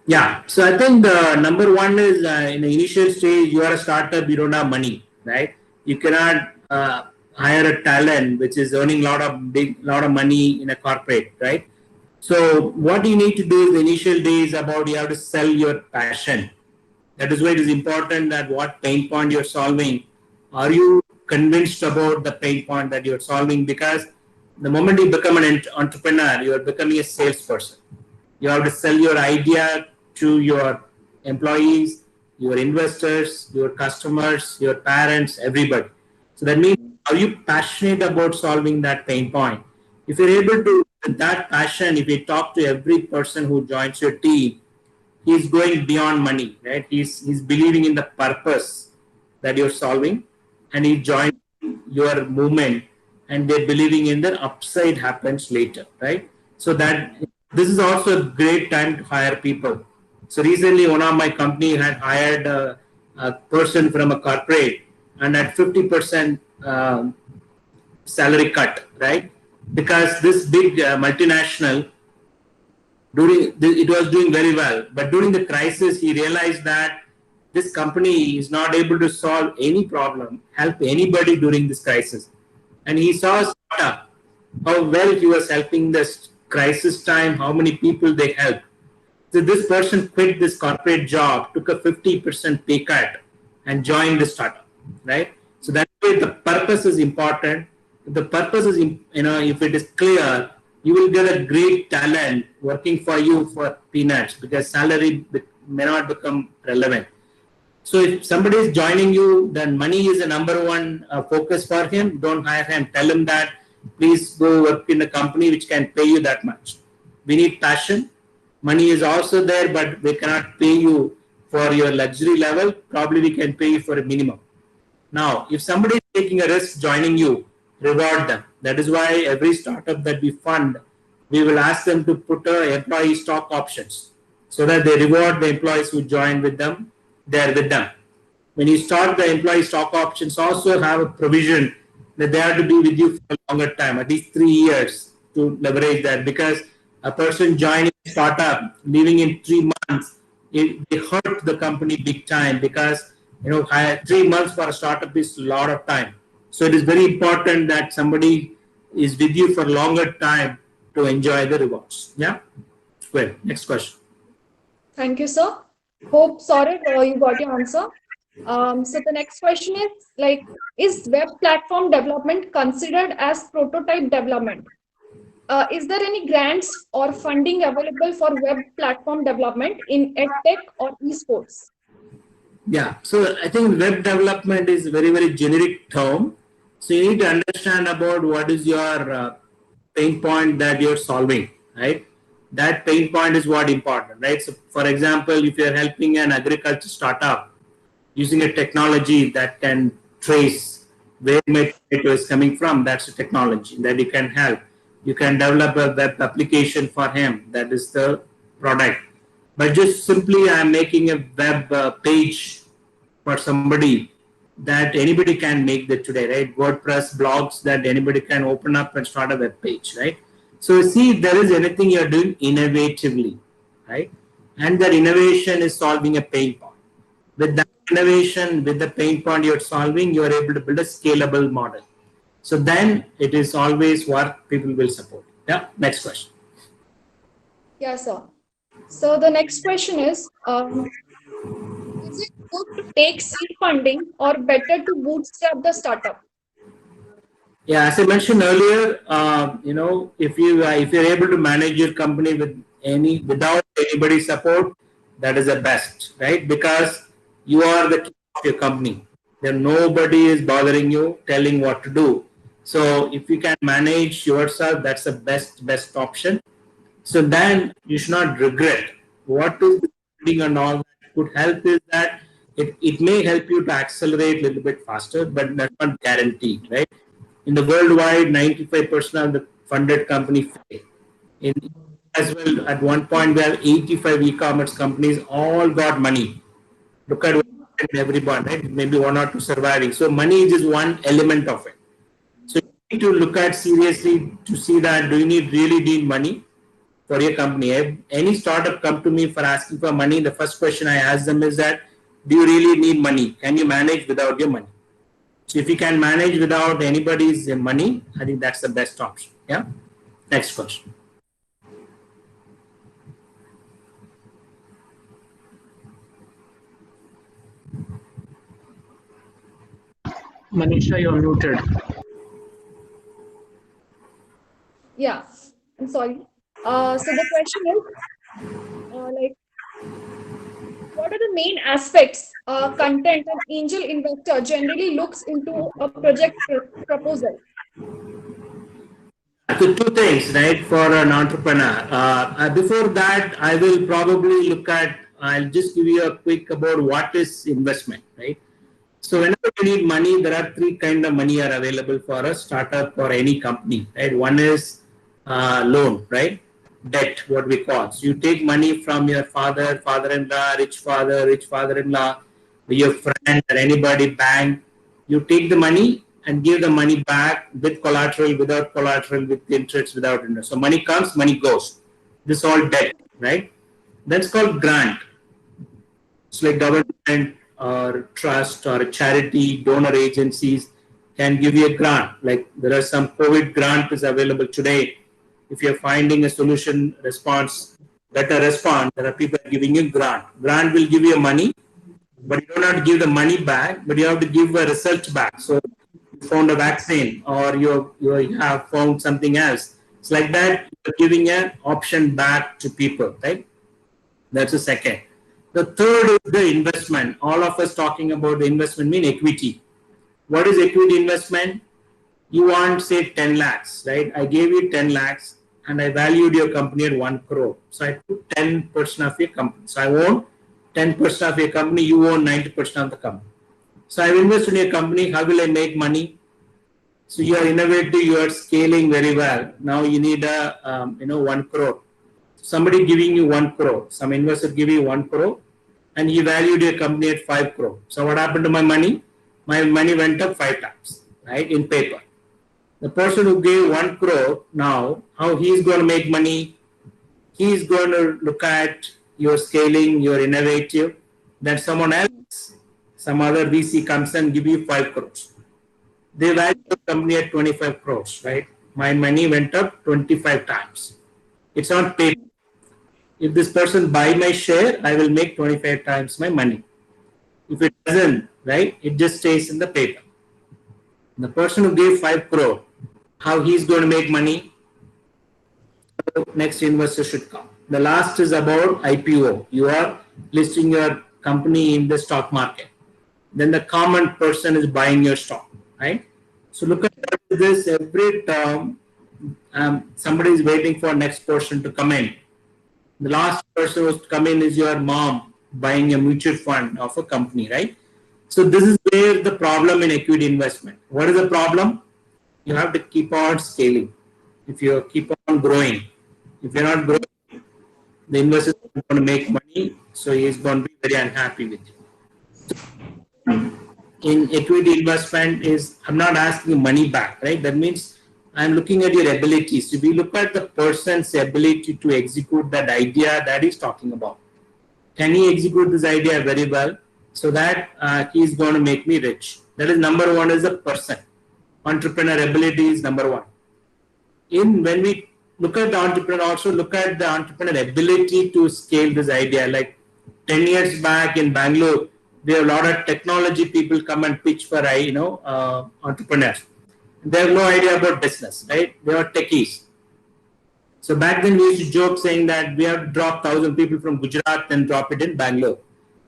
Yeah, so I think the number one is in the initial stage, you are a startup, you don't have money, right? You cannot hire a talent which is earning lot of money in a corporate, right? So what you need to do in the initial days about you have to sell your passion. That is why it is important that what pain point you're solving, are you convinced about the pain point that you're solving? Because the moment you become an entrepreneur, you are becoming a salesperson. You have to sell your idea to your employees, your investors, your customers, your parents, everybody. So that means, are you passionate about solving that pain point? If you're able to, with that passion, if you talk to every person who joins your team, he's going beyond money, right? He's believing in the purpose that you're solving, and he joins your movement, and they're believing in the upside happens later, right? So that this is also a great time to hire people. So recently, one of my company had hired a person from a corporate and at 50% salary cut, right? Because this big multinational, it was doing very well, but during the crisis, he realized that this company is not able to solve any problem, help anybody during this crisis. And he saw a startup, how well he was helping this crisis time, how many people they helped. So this person quit this corporate job, took a 50% pay cut, and joined the startup, right? So that's why the purpose is important. If the purpose is, if it is clear, you will get a great talent working for you for peanuts, because salary may not become relevant. So if somebody is joining you, then money is the number one focus for him. Don't hire him. Tell him that please go work in a company which can pay you that much. We need passion. Money is also there, but we cannot pay you for your luxury level. Probably we can pay you for a minimum. Now, if somebody is taking a risk joining you, reward them. That is why every startup that we fund, we will ask them to put employee stock options so that they reward the employees who join with them. They are with them. When you start the employee stock options, also have a provision that they have to be with you for a longer time, at least 3 years, to leverage that. Because a person joining a startup, leaving in 3 months, they hurt the company big time, because 3 months for a startup is a lot of time. So it is very important that somebody is with you for a longer time to enjoy the rewards. Yeah. Well, next question. Thank you, sir. Hope, sorry, you got your answer. So the next question is web platform development considered as prototype development? Is there any grants or funding available for web platform development in edtech or esports? Yeah, so I think web development is very, very generic term. So you need to understand about what is your pain point that you're solving, right? That pain point is what important, right? So for example, if you're helping an agriculture startup using a technology that can trace where my tomato is coming from, that's a technology that you can help. You can develop a web application for him, that is the product. But just simply I'm making a web page for somebody, that anybody can make that today, right? WordPress blogs that anybody can open up and start a web page, right? So see, if there is anything you're doing innovatively, right? And that innovation is solving a pain point. With that innovation, with the pain point you're solving, you're able to build a scalable model. So then it is always what people will support. Yeah, next question. Yeah, sir. So the next question is it good to take seed funding or better to bootstrap the startup? Yeah, as I mentioned earlier, if you're able to manage your company without anybody's support, that is the best, right? Because you are the king of your company. Then nobody is bothering you, telling what to do. So if you can manage yourself, that's the best option. So then you should not regret. What is doing and all that could help is that it may help you to accelerate a little bit faster, but that's not guaranteed, right? In the worldwide, 95% of the funded company fail. In as well, at one point, we have 85 e-commerce companies all got money. Look at everyone, right? Maybe one or two surviving. So money is just one element of it. So you need to look at seriously to see that do you really need money for your company. If any startup come to me for asking for money, the first question I ask them is that, do you really need money? Can you manage without your money? So if you can manage without anybody's money, I think that's the best option. Yeah. Next question. Manisha, you're muted. Yeah, I'm sorry. So the question is, like, what are the main aspects content an angel investor generally looks into a project proposal? So two things, right, for an entrepreneur. Before that, I will probably look at, I'll just give you a quick about what is investment, right? So whenever you need money, there are three kind of money are available for a startup or any company, right? One is loan, right? Debt, what we call. So you take money from your father, father-in-law, rich father-in-law, your friend or anybody, bank. You take the money and give the money back with collateral, without collateral, with interest, without interest. So money comes, money goes. This is all debt, right? That's called grant. It's like government or trust or a charity, donor agencies can give you a grant. Like there are some COVID grant is available today. If you're finding a solution response, better response, there are people giving you grant. Grant will give you money, but you don't have to give the money back, but you have to give a result back. So you found a vaccine or you have found something else. It's like that, you're giving an option back to people, right? That's the second. The third is the investment. All of us talking about the investment mean equity. What is equity investment? You want, say, 10 lakhs, right? I gave you 10 lakhs and I valued your company at 1 crore. So I took 10% of your company. So I own 10% of your company, you own 90% of the company. So I invest in your company, how will I make money? So you are innovative, you are scaling very well. Now you need a 1 crore. Somebody giving you 1 crore, some investor giving you 1 crore, and he valued your company at 5 crore. So what happened to my money? My money went up 5 times, right, in paper. The person who gave 1 crore, now how he is going to make money? He is going to look at your scaling, your innovative. Then someone else, some other VC comes and give you 5 crores. They value the company at 25 crores, right? My money went up 25 times. It's on paper. If this person buy my share, I will make 25 times my money. If it doesn't, right, it just stays in the paper. The person who gave 5 crore, how he's going to make money? Next investor should come. The last is about IPO. You are listing your company in the stock market. Then the common person is buying your stock, right? So look at this every term. Somebody is waiting for next person to come in. The last person who's to come in is your mom buying a mutual fund of a company, right? So this is where the problem in equity investment. What is the problem? You have to keep on scaling. If you keep on growing, if you're not growing, the investor is not going to make money, so he is going to be very unhappy with you. So in equity investment is, I'm not asking money back, right? That means I'm looking at your abilities. If we look at the person's ability to execute that idea that he's talking about, can he execute this idea very well so that he's going to make me rich? That is number one, is the person. Entrepreneur ability is number one. When we look at the entrepreneur, also look at the entrepreneur ability to scale this idea. Like 10 years back in Bangalore, there are a lot of technology people come and pitch for entrepreneurs. They have no idea about business, right? They are techies. So back then we used to joke saying that we have to drop 1,000 people from Gujarat and drop it in Bangalore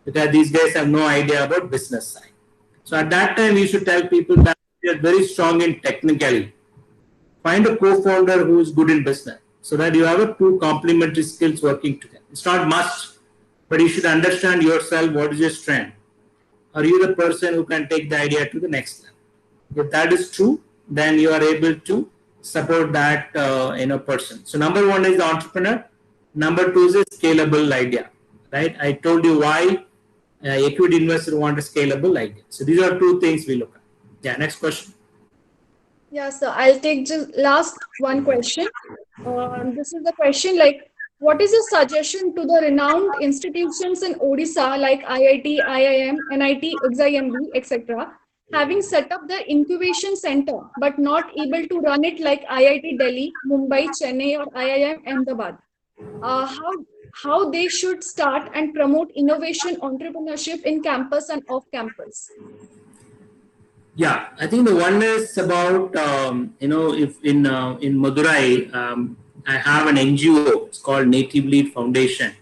because these guys have no idea about business side. So at that time we should tell people that we are very strong in technically. Find a co-founder who is good in business so that you have a two complementary skills working together. It's not must, but you should understand yourself. What is your strength? Are you the person who can take the idea to the next level? If that is true, then you are able to support that person. So number one is the entrepreneur. Number two is a scalable idea, right? I told you why equity investor want a scalable idea. So these are two things we look at. Yeah, next question. Yeah, so I'll take just last one question. This is the question, like, what is your suggestion to the renowned institutions in Odisha like IIT, IIM, NIT, XIMB, etc., having set up the incubation center but not able to run it like IIT Delhi, Mumbai, Chennai, or IIM Ahmedabad? How they should start and promote innovation entrepreneurship in campus and off campus? Yeah, I think the one is about if in Madurai, I have an NGO. It's called Native Lead Foundation,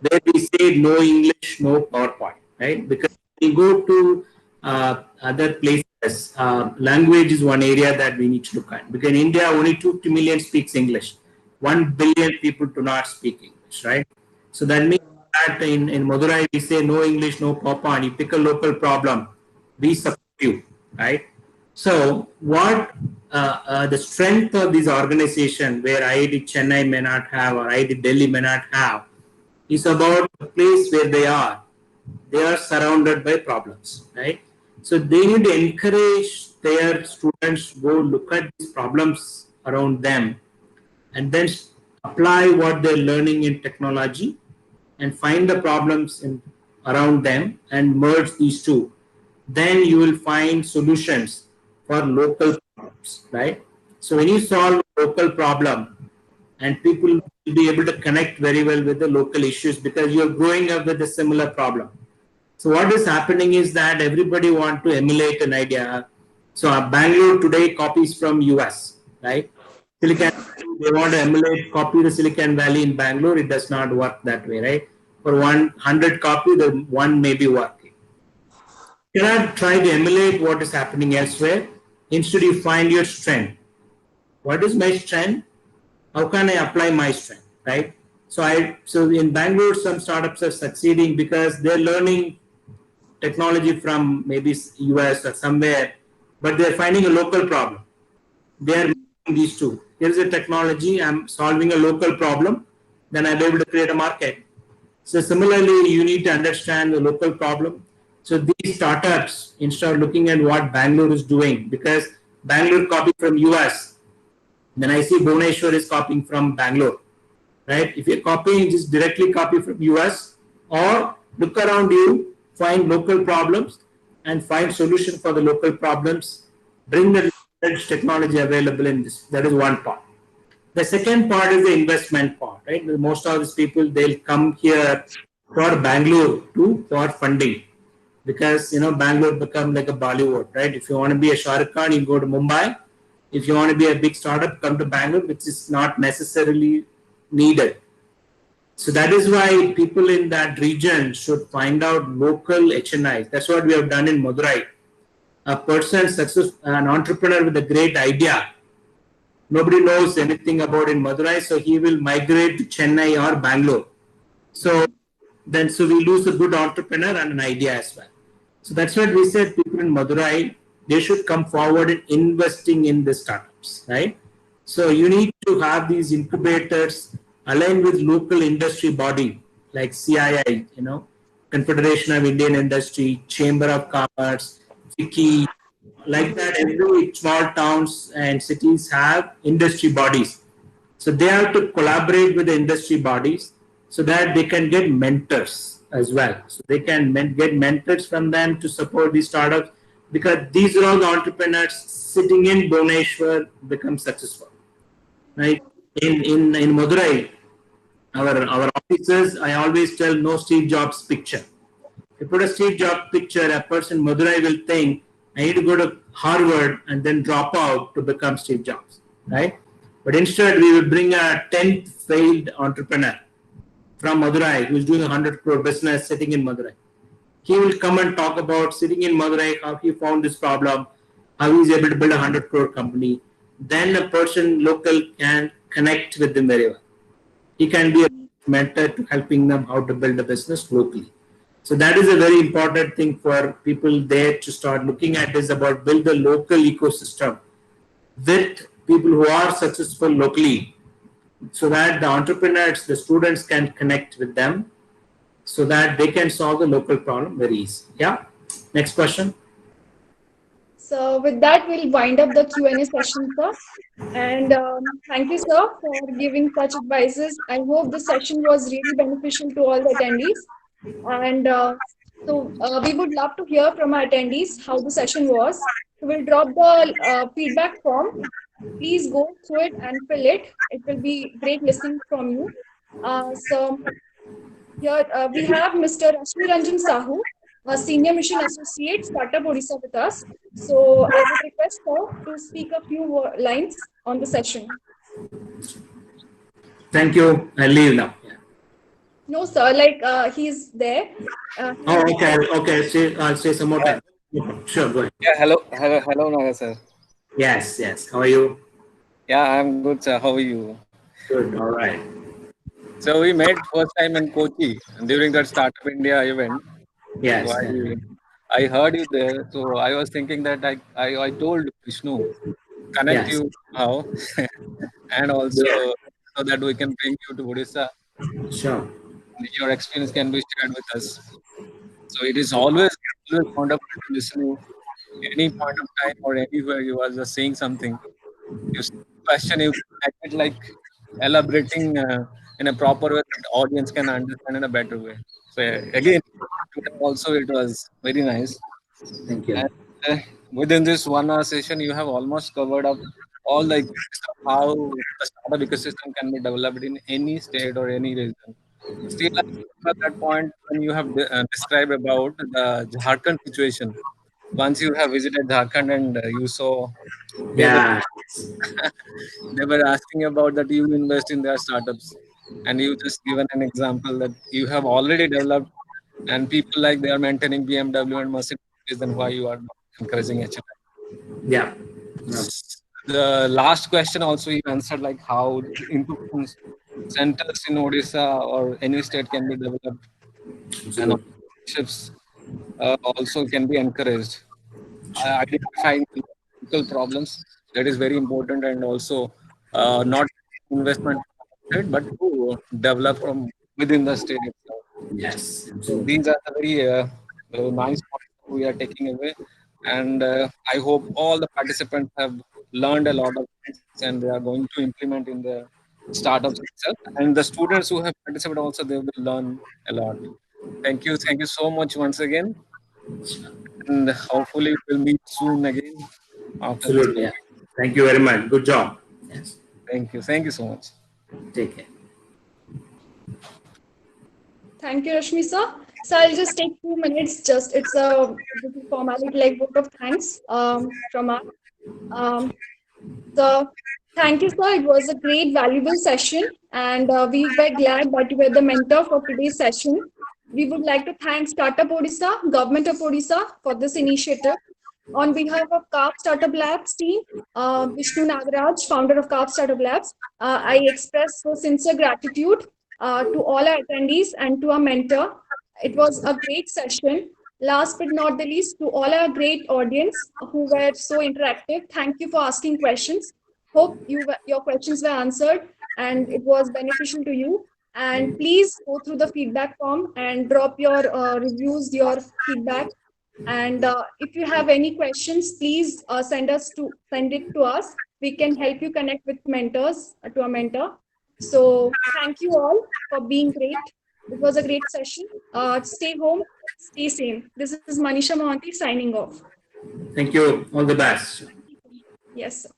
where we say no English, no PowerPoint, right? Because we go to other places, language is one area that we need to look at. Because in India, only 2 million speaks English. 1 billion people do not speak English, right? So that means that in Madurai, we say no English, no PowerPoint. You pick a local problem, we support you, right? So what the strength of this organization, where IIT Chennai may not have or IIT Delhi may not have, is about the place where they are. They are surrounded by problems, right? So they need to encourage their students to go look at these problems around them and then apply what they're learning in technology and find the problems around them and merge these two. Then you will find solutions for local problems, right? So when you solve a local problem, and people will be able to connect very well with the local issues because you're growing up with a similar problem. So what is happening is that everybody want to emulate an idea. So Bangalore today copies from US, right? Silicon Valley, they want to copy the Silicon Valley in Bangalore. It does not work that way, right? For 100 copy, the one may be working. You cannot try to emulate what is happening elsewhere. Instead, you find your strength. What is my strength? How can I apply my strength, right? So in Bangalore, some startups are succeeding because they're learning technology from maybe US or somewhere, but they're finding a local problem. They're making these two. Here's a technology, I'm solving a local problem, then I'll be able to create a market. So similarly, you need to understand the local problem. So these startups, instead of looking at what Bangalore is doing, because Bangalore copied from US, then I see Bhubaneswar is copying from Bangalore, right? If you're copying, just directly copy from US or look around you, find local problems and find solution for the local problems, bring the technology available in this. That is one part. The second part is the investment part, right? Most of these people, they'll come here for Bangalore for funding because, Bangalore become like a Bollywood, right? If you want to be a Shah Rukh Khan, you go to Mumbai. If you want to be a big startup, come to Bangalore, which is not necessarily needed. So that is why people in that region should find out local HNIs. That's what we have done in Madurai. A person, an entrepreneur with a great idea, nobody knows anything about in Madurai, so he will migrate to Chennai or Bangalore. So we lose a good entrepreneur and an idea as well. So that's what we said. People in Madurai, they should come forward in investing in the startups, right? So you need to have these incubators aligned with local industry body like CII, Confederation of Indian Industry, Chamber of Commerce, FICCI, like that. Every small towns and cities have industry bodies. So they have to collaborate with the industry bodies so that they can get mentors as well. So they can get mentors from them to support these startups, because these are all the entrepreneurs sitting in Bhubaneswar become successful, right? In Madurai, our officers, I always tell no Steve Jobs picture. If you put a Steve Jobs picture, a person in Madurai will think, I need to go to Harvard and then drop out to become Steve Jobs, right? But instead, we will bring a 10th failed entrepreneur from Madurai who is doing 100 crore business sitting in Madurai. He will come and talk about sitting in Madurai, how he found this problem, how he is able to build a 100 crore company. Then a person local can connect with them very well. He can be a mentor to helping them how to build a business locally. So that is a very important thing for people there to start looking at, is about build a local ecosystem with people who are successful locally, so that the entrepreneurs, the students can connect with them so that they can solve the local problem very easy. Yeah. Next question. So with that, we'll wind up the Q&A session, sir. And thank you, sir, for giving such advices. I hope the session was really beneficial to all the attendees. And we would love to hear from our attendees how the session was. So we'll drop the feedback form. Please go through it and fill it. It will be great listening from you. So here we have Mr. Rashmi Ranjan Sahu, a Senior Mission Associate, Startup Odisha with us. So I would request her to speak a few lines on the session. Thank you. I'll leave now. No, sir, like he's there. Okay. I'll say some more time. Sure, go ahead. Yeah, hello, Naga sir. Yes. How are you? Yeah, I'm good, sir. How are you? Good, all right. So we met first time in Kochi during that Startup India event. Yes. So I heard you there. So I was thinking that I told Vishnu, connect you now, and also so that we can bring you to Odisha. Sure. Your experience can be shared with us. So it is always wonderful to listen to any point of time or anywhere you are just saying something. You question, you act like elaborating in a proper way that the audience can understand in a better way. So again, also it was very nice. Thank you. And within this 1 hour session, you have almost covered up all like how the startup ecosystem can be developed in any state or any region. Still, at that point when you have described about the Jharkhand situation, once you have visited Jharkhand and you saw they were asking about that you invest in their startups, and you just given an example that you have already developed, and people like they are maintaining BMW and Mercedes, then why you are not encouraging HNI? Yeah. The last question also you answered, like how incubation centers in Odisha or any state can be developed, and partnerships also can be encouraged. Identifying local problems, that is very important, and also not investment but to develop from within the state itself. Yes. So these are the very nice points we are taking away, and I hope all the participants have learned a lot of things and they are going to implement in the startups itself, and the students who have participated also, they will learn a lot. Thank you so much once again, and hopefully we'll meet soon again after this. Absolutely. Yeah. Thank you very much. Good job. Yes. Thank you so much. Take care. Thank you, Rashmi sir. So I'll just take 2 minutes. It's a formality like vote of thanks from us. So Thank you, sir. It was a great, valuable session, and we were glad that you were the mentor for today's session. We would like to thank Startup Odisha, Government of Odisha, for this initiative. On behalf of CARP Startup Labs team, Vishnu Nagaraj, founder of CARP Startup Labs, I express so sincere gratitude to all our attendees and to our mentor. It was a great session. Last but not the least, to all our great audience who were so interactive, thank you for asking questions. Hope your questions were answered and it was beneficial to you. And please go through the feedback form and drop your reviews, your feedback. And if you have any questions, please send it to us. We can help you connect with mentors to a mentor. So thank you all for being great. It was a great session. Stay home, stay safe. This is Manisha Mohanty signing off. Thank you. All the best. Yes, sir.